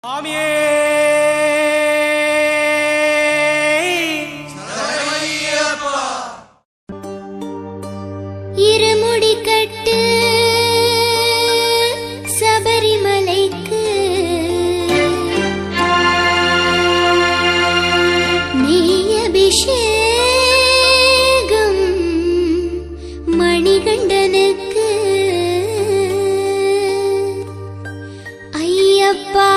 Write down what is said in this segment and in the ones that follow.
சுவாமியே இருமுடி கட்டு சபரிமலைக்கு நீ அபிஷேகம் மணிகண்டனுக்கு ஐயப்பா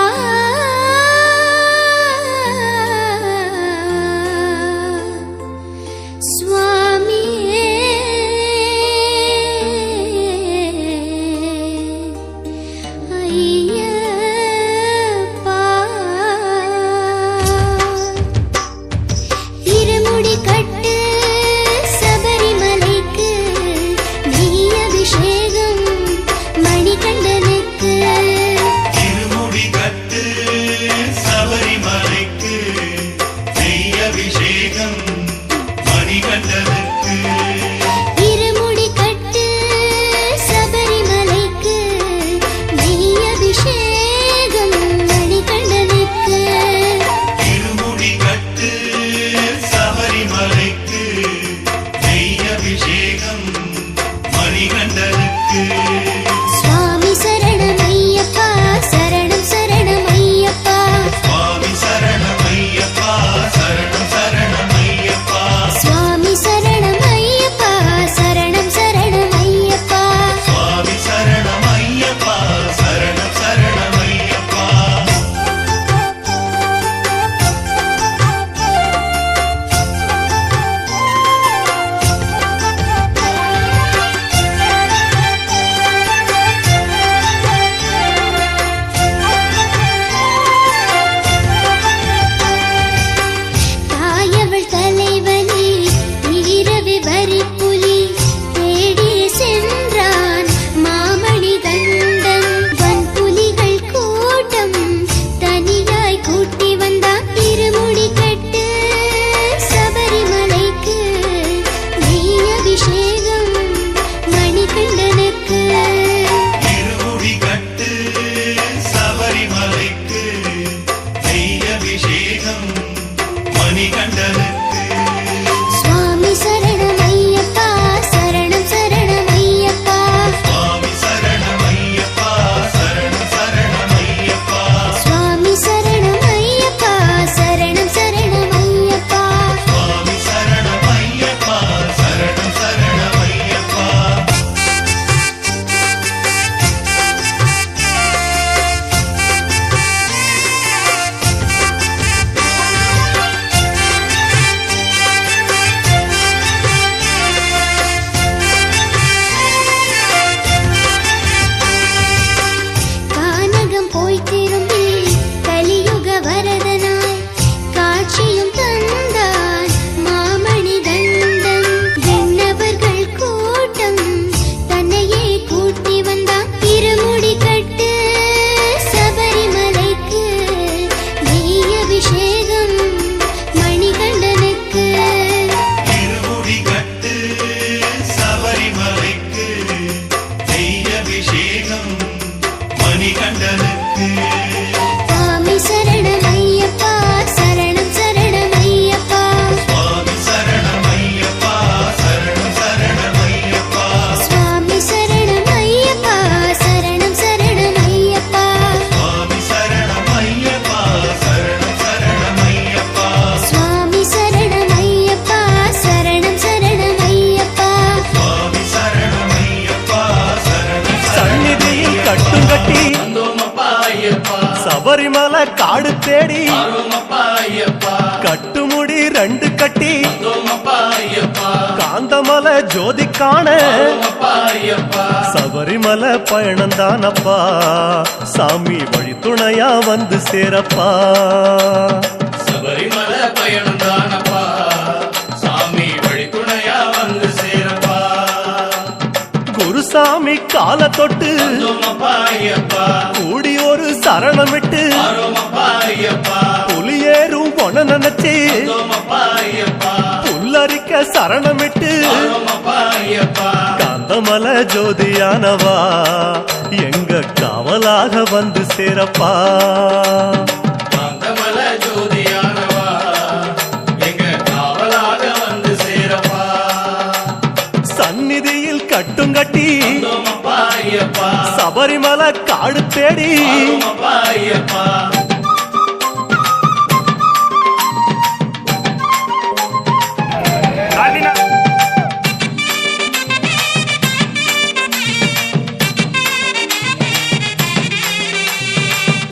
சபரிமலை காடு தேடி கட்டுமுடி ரெண்டு கட்டி காந்தமலை ஜோதி காண சபரிமலை பயணந்தானப்பா சாமி வழி துணையா வந்து சேரப்பா. சபரிமலை பயணந்தானப்பா சாமி வழி துணையா வந்து சேரப்பா. குருசாமி கால தொட்டு கூடி ஒரு சரணமிட்டு புலியேறும் பொண்ண நினைச்சு புல்லரிக்க சரணமிட்டு காந்தமலை காந்தமல ஜோதியானவா எங்க காவலாக வந்து சேரப்பா. காந்தமல ஜோதியானவா எங்க காவலாக வந்து சேரப்பா. சந்நிதியில் கட்டுங்கட்டி வந்தோமப்பா ஐயப்பா, சபரிமலை காடு தேடி வந்தோமப்பா ஐயப்பா.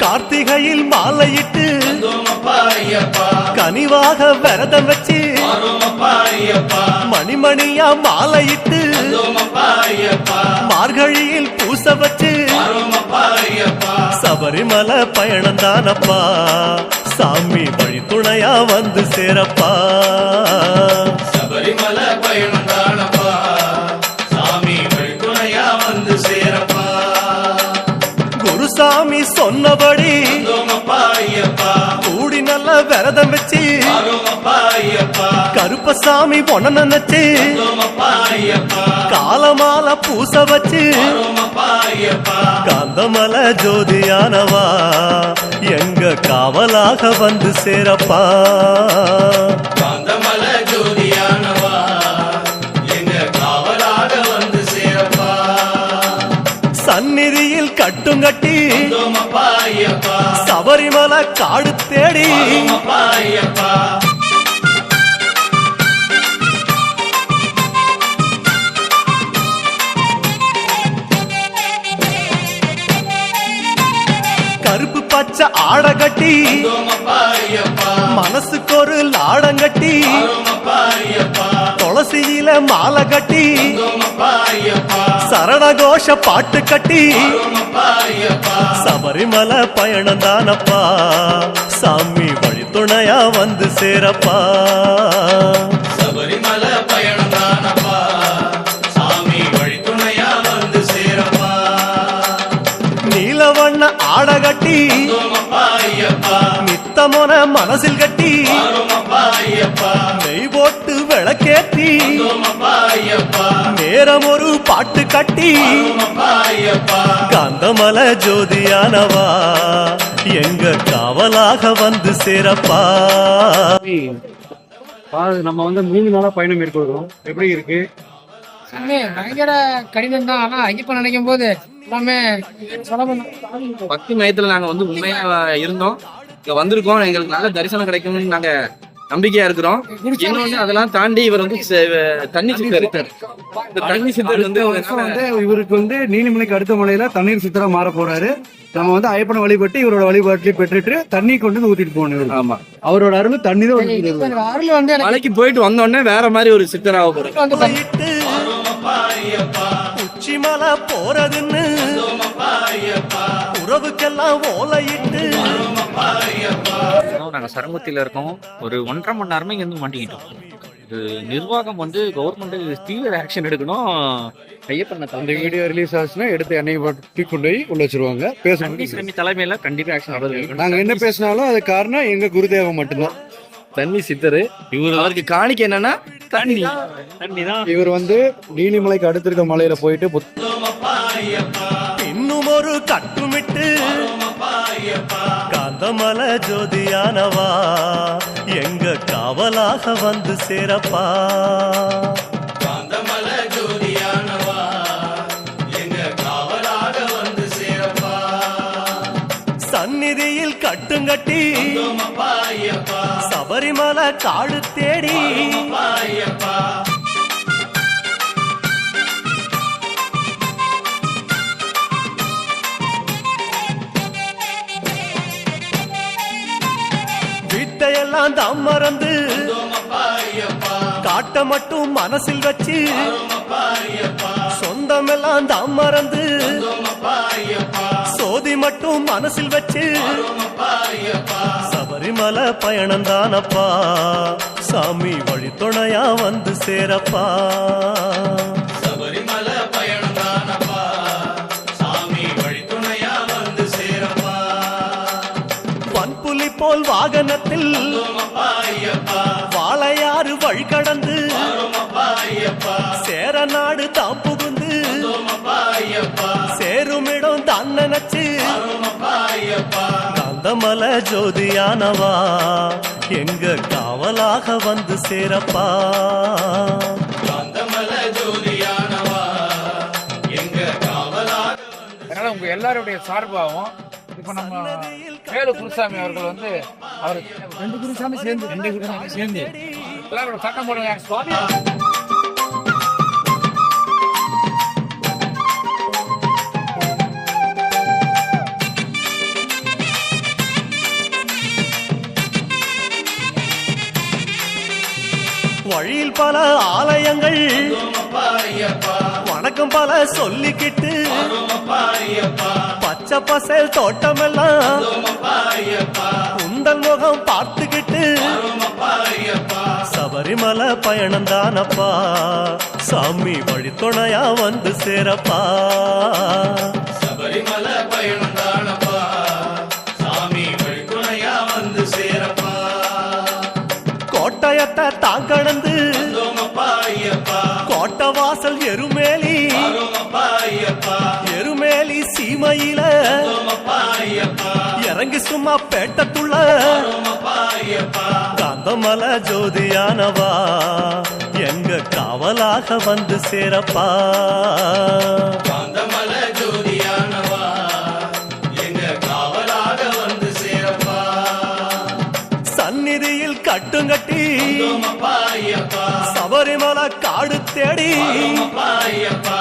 கார்த்திகையில் மாலையிட்டு வந்தோமப்பா ஐயப்பா, கனிவாக விரதம் வச்சு வந்தோமப்பா ஐயப்பா, மணிமணியா மாலையிட்டு வந்தோமப்பா ஐயப்பா, மார்கழியில் பூச வச்சு வந்தோமப்பா ஐயப்பா. சபரிமலை பயணம் தானப்பா சாமி வழி துணையா வந்து சேரப்பா. சபரிமலை பயணம் தானப்பா சாமி வழித்துணையா வந்து சேரப்பா. குருசாமி சொன்னபடி வந்தோமப்பா ஐயப்பா, கூடி நல்ல விரதம் வச்சு வந்தோமப்பா ஐயப்பா, கருப்பசாமி பொண்ண நினைச்சு வந்தோமப்பா ஐயப்பா, காலமால பூச வச்சு வந்தோமப்பா ஐயப்பா. காந்தமல ஜோதியானவா எங்க காவலாக வந்து சேரப்பா. காந்தமல ஜோதியானவா எங்க காவலாக வந்து சேரப்பா. சந்நிதியில் கட்டுங்கட்டி வந்தோமப்பா ஐயப்பா, சபரிமலை காடு தேடி வந்தோமப்பா ஐயப்பா. கருப்பு பச்சை ஆட கட்டி வந்தோமப்பா ஐயப்பா, மனசுக்கு ஒரு லாடங்கட்டி வந்தோமப்பா ஐயப்பா, துளசியில மாலை கட்டி வந்தோமப்பா ஐயப்பா, சரணகோஷ பாட்டு கட்டி வந்தோமப்பா ஐயப்பா. சபரிமலை பயணம் தானப்பா சாமி வழி துணையா வந்து சேரப்பா. சபரிமலை பயணம் தானப்பா சாமி வழித்துணையா வந்து சேரப்பா. நீலவண்ண ஆட கட்டி வந்தோமப்பா ஐயப்பா, நித்தமொன மனசில் கட்டி வந்தோமப்பா ஐயப்பா, நெய் போட்டு விளக்கேத்தி வந்தோமப்பா ஐயப்பா, நேரம் ஒரு பாட்டு கட்டி வந்தோமப்பா ஐயப்பா. காந்தமல ஜோதியானவா எங்க காவலாக வந்து சேரப்பா. நம்ம வந்து 3 நாளா பயணம் மேற்கொள்கிறோம். எப்படி இருக்கு? பயங்கர கடினம் தான். ஆனா ஐயப்பன் நினைக்கும் போது எல்லாமே சுலபம். பக்தி மையத்துல நாங்க வந்து உண்மையா இருந்தோம். இங்க வந்திருக்கோம், எங்களுக்கு நல்ல தரிசனம் கிடைக்கும்னு நாங்க நம்பிக்கையா இருக்கிறோம். இன்னொன்னு அதெல்லாம் தாண்டி இவர் வந்து தண்ணி சித்தர். இந்த தண்ணி சித்தர் வந்து வருஷம் வந்து இவருக்கு வந்து நீலிமலைக்கு அடுத்த மலையில தண்ணீர் சித்தரா மாற போறாரு. நம்ம வந்து ஐயப்பனை வழிபட்டு இவரோட வழிபாட்டிலையும் பெற்றுட்டு தண்ணி கொண்டு வந்து ஊத்திட்டு போகணும். ஆமா, அவரோட அருள் தண்ணி தான். அருள் வந்து எனக்கு மலைக்கு போயிட்டு வந்த உடனே வேற மாதிரி ஒரு சித்தராக போறோம். வந்து இட்டு உச்சிமலை போறதுன்னு உறவுக்கெல்லாம் ஓலையிட்டு நாங்கள் சரங்குத்தியில் இருக்கோம். ஒரு 1.5 மணி நேரமே இங்கேருந்து மாட்டிக்கிட்டோம். இது நிர்வாகம் வந்து கவர்மெண்ட் தீவிர ஆக்ஷன் எடுக்கணும். ஐயப்பன் அந்த வீடியோ ரிலீஸ் ஆச்சுன்னா எடுத்து எண்ணெய் பற்றி கொண்டு போய் உள்ள வச்சிருவாங்க. சாமி தலைமையில கண்டிப்பா ஆக்ஷன். நாங்க என்ன பேசினாலும் அது காரணம் எங்க குருதேவம் மட்டும்தான். தண்ணி சித்தரு அவருக்கு காணிக்க என்னன்னா தண்ணி தான். இவர் வந்து நீலிமலைக்கு அடுத்திருக்க மலையில போயிட்டு இன்னும் ஒரு கட்டுமிட்டு காந்தமல ஜோதியானவா எங்க காவலாக வந்து சேரப்பா. காந்தமல ஜோதியானவா எங்க காவலாக வந்து சேரப்பா. சந்நிதியில் கட்டுங்கட்டி வந்தோமப்பா ஐயப்பா, சபரிமலை காடு தேடி வந்தோமப்பா ஐயப்பா. வீட்டையெல்லாம் தம் மறந்து வந்தோமப்பா ஐயப்பா, காட்ட மட்டும் மனசில் வச்சு வந்தோமப்பா ஐயப்பா, சொந்தமெல்லாம் தம் மறந்து வந்தோமப்பா ஐயப்பா, சோதி மட்டும் மனசில் வச்சு வந்தோமப்பா ஐயப்பா. சபரிமலை பயணம் தானப்பா சாமி வழி துணையா வந்து சேரப்பா. சபரிமலை பயணம் தானப்பா சாமி வழித்துணையா வந்து சேரப்பா. வன்புலி போல் வாகனத்தில் வந்தோமப்பா ஐயப்பா வாழையாறு வழி கடந்து வந்தோமப்பா ஐயப்பா சேர நாடு தான் புகுந்து வந்தோமப்பா ஐயப்பா சேருமிடம் தான் நினைச்சு வந்தோமப்பா ஐயப்பா காந்தமல ஜோதியானவா எங்க காவலாக வந்து சேரப்பா காந்தமல ஜோதியானவா எங்க காவலாக அதனால உங்க எல்லாருடைய சார்பாகவும் இப்ப நம்ம வேலு குருசாமி அவர்கள் வந்து அவர் ரெண்டு குருசாமி சேர்ந்து எல்லாரோட சட்டம் போடுங்க சுவாமி. வழியில் பல ஆலயங்கள் வந்தோமப்பா ஐயப்பா வணக்கம் பல சொல்லிக்கிட்டு வந்தோமப்பா ஐயப்பா பச்சை பசேல் தோட்டமெல்லாம் வந்தோமப்பா ஐயப்பா உந்தல் முகம் பார்த்துக்கிட்டு வந்தோமப்பா ஐயப்பா சபரிமலை பயணம் தானப்பா சாமி வழித்துணையா வந்து சேரப்பா சபரிமல பயணம் தானப்பா சாமி வழித்துணையா வந்து சேரப்பா கோட்டயத்தை தான் கடந்து வந்தோமப்பா ஐயப்பா கோட்டை வாசல் எருமேலி வந்தோமப்பா ஐயப்பா எருமேலி சீமையில வந்தோமப்பா ஐயப்பா இறங்கி சும்மா பேட்டத்துள்ள வந்தோமப்பா ஐயப்பா காந்தமல ஜோதியானவா எங்க காவலாக வந்து சேரப்பா காந்தமல ஜோதியானவா எங்க காவலாக வந்து சேரப்பா சந்நிதியில் கட்டுங்கட்டி வந்தோமப்பா ஐயப்பா சபரிமலை காடு தேடி வந்தோமப்பா ஐயப்பா